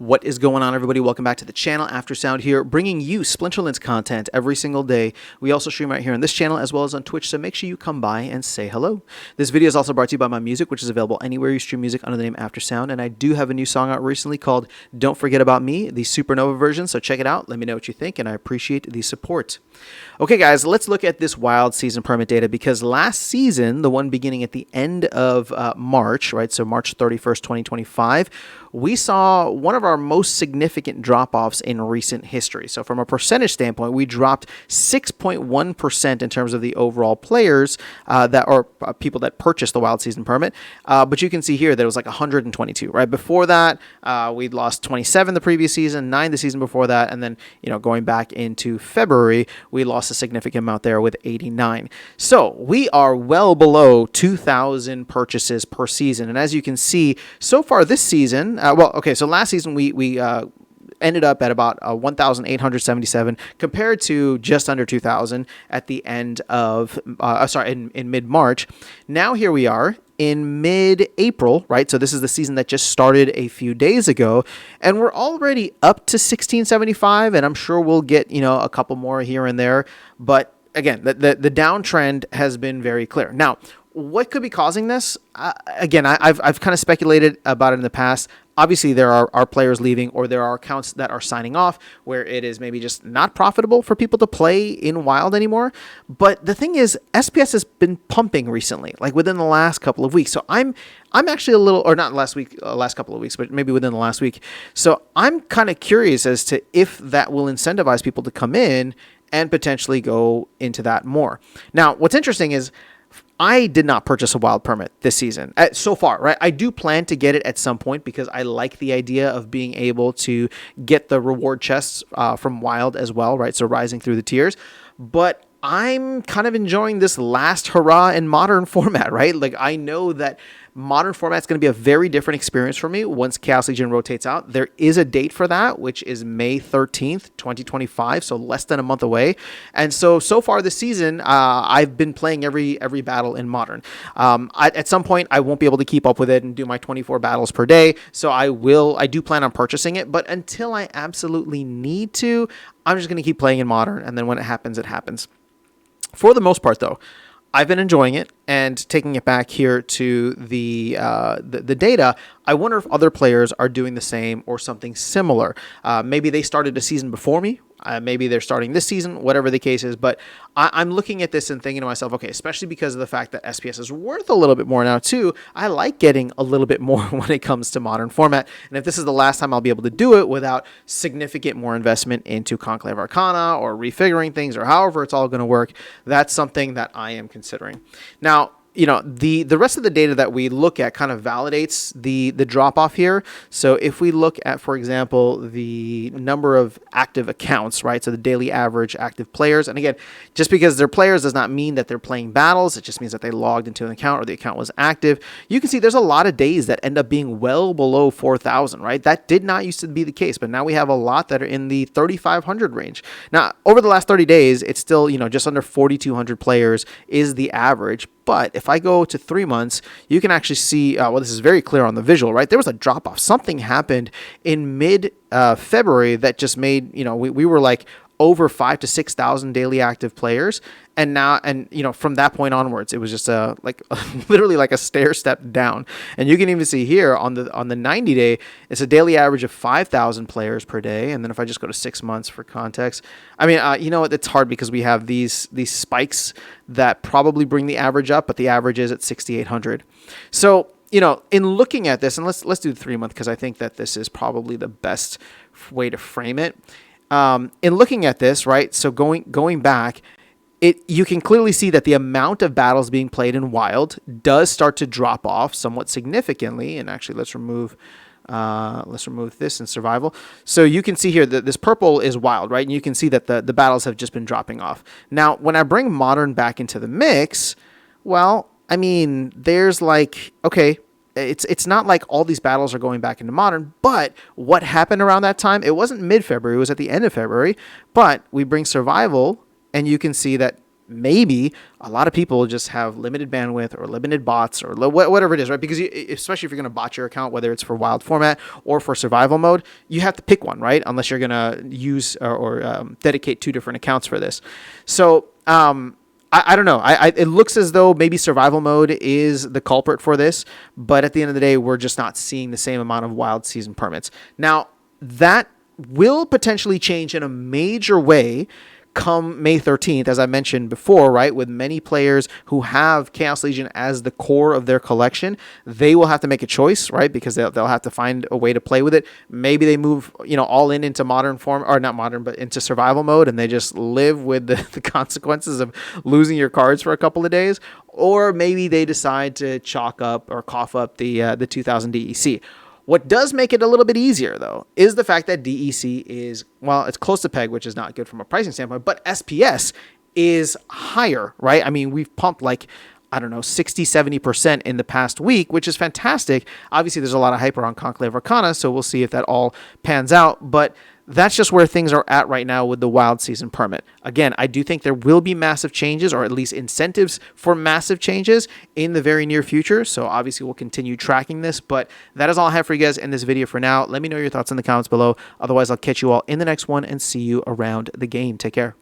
What is going on, everybody? Welcome back to the channel. After Sound here, bringing you Splinterlands content every single day. We also stream right here on this channel as well as on Twitch, so make sure you come by and say hello. This video is also brought to you by my music, which is available anywhere you stream music under the name After Sound, and I do have a new song out recently called Don't Forget About Me, the Supernova version, so check it out. Let me know what you think, and I appreciate the support. Okay, guys, let's look at this wild season permit data, because last season, the one beginning at the end of March, right, so March 31st, 2025, we saw one of our most significant drop-offs in recent history. So from a percentage standpoint, we dropped 6.1% in terms of the overall players people that purchased the wild season permit. But you can see here that it was like 122, right? Before that, we'd lost 27 the previous season, 9 the season before that, and then, going back into February, we lost a significant amount there with 89. So we are well below 2,000 purchases per season. And as you can see, so far this season, so last season we ended up at about 1,877 compared to just under 2,000 at the end of, in mid-March. Now here we are in mid-April, right? So this is the season that just started a few days ago, and we're already up to 1,675, and I'm sure we'll get, a couple more here and there. But again, the downtrend has been very clear. Now, what could be causing this? Again, I've kind of speculated about it in the past. Obviously, there are players leaving, or there are accounts that are signing off where it is maybe just not profitable for people to play in Wild anymore. But the thing is, SPS has been pumping recently, like within the last couple of weeks. So I'm actually a little, or not last couple of weeks, but maybe within the last week. So I'm kind of curious as to if that will incentivize people to come in and potentially go into that more. Now, what's interesting is, I did not purchase a Wild permit this season so far, right? I do plan to get it at some point because I like the idea of being able to get the reward chests from Wild as well, right? So rising through the tiers. But I'm kind of enjoying this last hurrah in Modern format, right? Like, I know that Modern format is going to be a very different experience for me once Chaos Legion rotates out. There is a date for that, which is May 13th, 2025, so less than a month away. And so far this season, I've been playing every battle in Modern. At some point, I won't be able to keep up with it and do my 24 battles per day, so I do plan on purchasing it, but until I absolutely need to, I'm just going to keep playing in Modern, and then when it happens, it happens. For the most part, though, I've been enjoying it, and taking it back here to the data, I wonder if other players are doing the same or something similar. Maybe they started a season before me. Maybe they're starting this season, whatever the case is. But I'm looking at this and thinking to myself, okay, especially because of the fact that SPS is worth a little bit more now too, I like getting a little bit more when it comes to Modern format. And if this is the last time I'll be able to do it without significant more investment into Conclave Arcana or refiguring things or however it's all going to work, that's something that I am considering. Now, the rest of the data that we look at kind of validates the drop off here. So if we look at, for example, the number of active accounts, right? So the daily average active players. And again, just because they're players does not mean that they're playing battles. It just means that they logged into an account or the account was active. You can see there's a lot of days that end up being well below 4,000, right? That did not used to be the case, but now we have a lot that are in the 3,500 range. Now, over the last 30 days, it's still, just under 4,200 players is the average. But if I go to 3 months, you can actually see, this is very clear on the visual, right? There was a drop off. Something happened in mid-February that just made, we were like over 5,000 to 6,000 daily active players. And now, from that point onwards, it was just literally like a stair step down. And you can even see here on the 90-day, it's a daily average of 5,000 players per day. And then if I just go to 6 months for context, it's hard because we have these spikes that probably bring the average up, but the average is at 6,800. So, in looking at this, and let's do the 3 month, because I think that this is probably the best way to frame it. In looking at this, right? So going back, you can clearly see that the amount of battles being played in Wild does start to drop off somewhat significantly. And actually, let's remove this in Survival. So you can see here that this purple is Wild, right? And you can see that the battles have just been dropping off. Now, when I bring Modern back into the mix, there's it's not like all these battles are going back into Modern, but what happened around that time? It wasn't mid-February, it was at the end of February, but we bring Survival, and you can see that maybe a lot of people just have limited bandwidth or limited bots or whatever it is, right? Because especially if you're going to bot your account, whether it's for wild format or for survival mode, you have to pick one, right? Unless you're going to use or dedicate 2 different accounts for this. So I don't know. It looks as though maybe survival mode is the culprit for this, but at the end of the day, we're just not seeing the same amount of wild season permits. Now, that will potentially change in a major way come May 13th, as I mentioned before, right? With many players who have Chaos Legion as the core of their collection, they will have to make a choice, right? Because they'll have to find a way to play with it. Maybe they move, all into modern form, or not modern, but into survival mode, and they just live with the consequences of losing your cards for a couple of days. Or maybe they decide to chalk up or cough up the 2000 DEC. What does make it a little bit easier, though, is the fact that DEC is, well, it's close to peg, which is not good from a pricing standpoint, but SPS is higher, right? I mean, we've pumped 60, 70% in the past week, which is fantastic. Obviously, there's a lot of hype around Conclave Arcana, so we'll see if that all pans out, but that's just where things are at right now with the wild season permit. Again, I do think there will be massive changes, or at least incentives for massive changes in the very near future. So obviously we'll continue tracking this, but that is all I have for you guys in this video for now. Let me know your thoughts in the comments below. Otherwise, I'll catch you all in the next one and see you around the game. Take care.